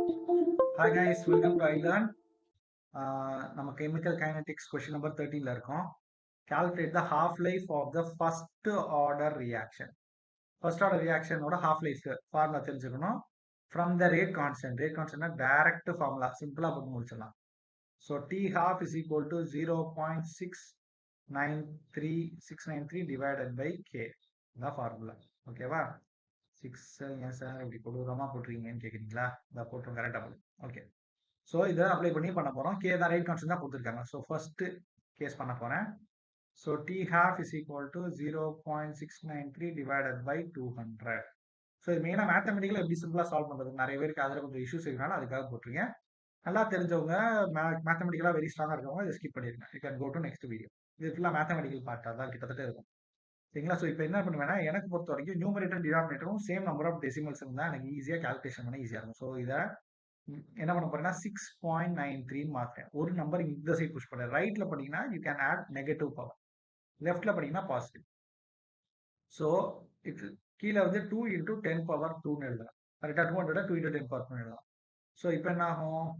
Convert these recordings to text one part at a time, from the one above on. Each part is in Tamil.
Hi guys, welcome to iLearn. நம்ம chemical kinetics question number 13 ல இருக்கோம். Calculate the half life of the first order reaction. First order reaction ஓட half life formula தெரிஞ்சுக்கணும். From the rate constant direct formula simple போட்டு முடிச்சிடலாம். So T half is equal to 0.693693 divided by K. இதான் formula. ஓகேவா? 6 ஏன் சார் இப்படி கொடூரமா போட்டுருக்கீங்கன்னு கேக்குறீங்களா? இதை போட்டுரும் கரெக்டா போடும். ஓகே. ஸோ இதை அப்ளை பண்ணி பண்ண போகிறோம். கே தான் ரைட் கான்ஸ்டன்ட் தான் கொடுத்துருக்காங்க. ஸோ ஃபர்ஸ்ட் கேஸ் பண்ண போகிறேன். So T half is equal to 0.693 divided by 200. So இது மெயினாக மேத்தமெட்டிக்கலாக எப்படி சிம்பிளாக சால்வ் பண்ணுறது, நிறைய பேருக்கு அதில் கொஞ்சம் இஷ்யூஸ் இருக்கனால அதுக்காக போட்டிருக்கேன். நல்லா தெரிஞ்சவங்க மேத்தமெட்டிக்கலாக வெரி ஸ்ட்ராங்காக இருக்கவங்க இதை ஸ்கிப் பண்ணிருங்க. You can go to next video. இது ஃபுல்லாக மேத்தமெட்டிக்கல் பார்ட்டாக தான் கிட்டத்தட்ட இருக்கும். சரிங்களா? ஸோ இப்போ என்ன பண்ணுவேன்னா, எனக்கு பொறுத்த வரைக்கும் நியூமரேட்டர் டினாமினேட்டரும் சேம் நம்பர் ஆஃப் டெசிமல்ஸ் இருந்தால் எனக்கு ஈஸியாக கால்குலேஷன் பண்ண ஈஸியாக இருக்கும். ஸோ இதை என்ன பண்ண போறேன்னா 6.93 மாத்தேன். ஒரு நம்பர் இந்த சைட் புஷ் பண்ணேன். ரைட்ல பண்ணீங்கன்னா you can add negative power, லெஃப்ட்ல பண்ணீங்கன்னா பாசிட்டிவ். ஸோ இது கீழே வந்து 2 இன்டூ 10 பவர் 2ன்னு எழுதலாம். கரெக்டாக 200 2 இன்டூ 10 பவர் 2 எழுதலாம். ஸோ இப்போ என்ன ஆகும்,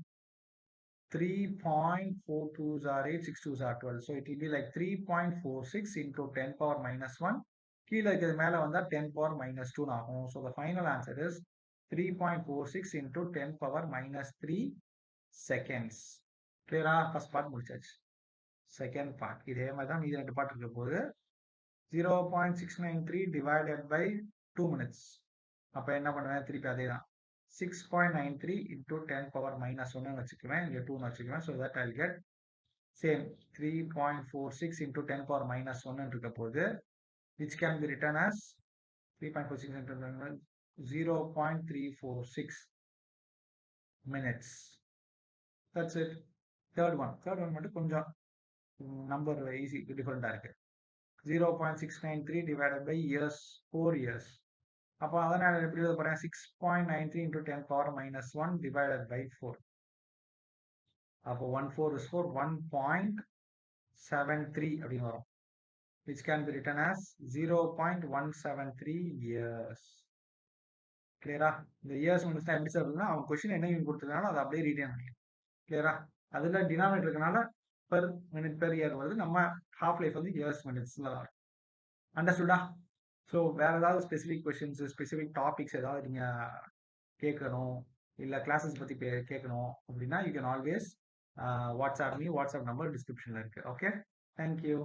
3.42 are 8, 6 2s are 12. So it will be like 3.46 into 10 power minus 1. கீழே இருக்கிறது மேலே வந்தால் 10 power minus 2 ஆகும். So the final answer is 3.46 into 10 power minus 3 seconds. கிளியரா? ஃபர்ஸ்ட் பார்ட் முடிச்சாச்சு. செகண்ட் பார்ட் இதே மாதிரி தான் மீதி ரெண்டு பார்ட் இருக்க போது. 0.693 டிவைடட் பை 2 minutes. அப்போ என்ன பண்ணுவேன், திருப்பி அதே தான் 6.93 into 10 power minus 1 வச்சுக்குவேன், இங்கே 2 வச்சுக்குவேன். So that Jal get same 3.46 into 10 power minus 1 இருக்க போது, which can be written as 3.46 into 0.346 minutes. That's it. Third one மட்டும் கொஞ்சம் நம்பர் ஈஸி டிஃபரெண்டாக இருக்கு. 0.693 divided by years, 4 years. அப்போ அதனால் எப்படி எழுத போறேன், 6.93 into 10 power minus 1 divided by 4. அப்போ 1 4 is 4, 1.73 அப்படின்னு வரும், which can be written as 0.173 years. கிளியரா? இந்த இயர்ஸ் முடிச்சுனா எப்படி சார் இருக்குன்னா, அவங்க கொஸ்டின் என்ன கொடுத்துருக்காங்களோ அதை அப்படியே ரீடைன் பண்ணி. கிளியரா? அதில் டினாமினேட்டர் இருக்கனால பெர் மினிட் பெர் இயர் வருது. நம்ம ஹாஃப் லைஃப் வந்து இயர்ஸ் மினிட்ஸ்ல தான் இருக்கும். அண்டர்ஸ்டுடா? ஸோ வேற ஏதாவது ஸ்பெசிஃபிக் கொஸ்டின்ஸ், ஸ்பெசிஃபிக் டாபிக்ஸ் ஏதாவது நீங்க கேட்கணும், இல்லை கிளாஸஸ் பத்தி கேட்கணும் அப்படின்னா you can always WhatsApp me. WhatsApp number டிஸ்கிரிப்ஷன்ல இருக்கு. Okay, thank you.